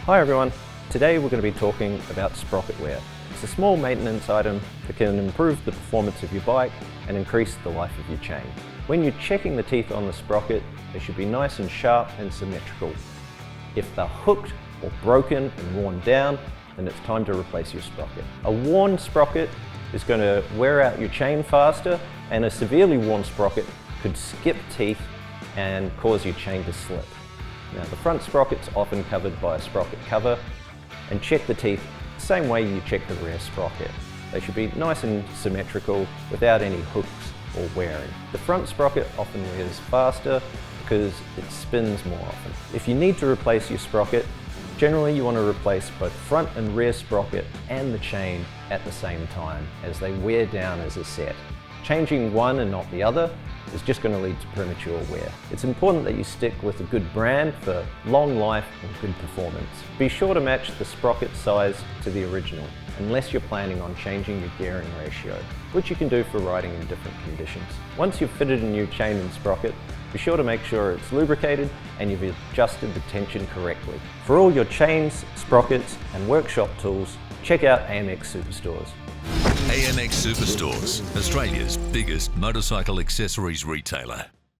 Hi everyone, today we're going to be talking about sprocket wear. It's a small maintenance item that can improve the performance of your bike and increase the life of your chain. When you're checking the teeth on the sprocket, they should be nice and sharp and symmetrical. If they're hooked or broken and worn down, then it's time to replace your sprocket. A worn sprocket is going to wear out your chain faster, and a severely worn sprocket could skip teeth and cause your chain to slip. Now, the front sprocket's often covered by a sprocket cover, and check the teeth the same way you check the rear sprocket. They should be nice and symmetrical without any hooks or wearing. The front sprocket often wears faster because it spins more often. If you need to replace your sprocket, generally you want to replace both front and rear sprocket and the chain at the same time as they wear down as a set. Changing one and not the other is just going to lead to premature wear. It's important that you stick with a good brand for long life and good performance. Be sure to match the sprocket size to the original, unless you're planning on changing your gearing ratio, which you can do for riding in different conditions. Once you've fitted a new chain and sprocket, be sure to make sure it's lubricated and you've adjusted the tension correctly. For all your chains, sprockets and workshop tools, check out AMX Superstores. AMX Superstores, Australia's biggest motorcycle accessories retailer.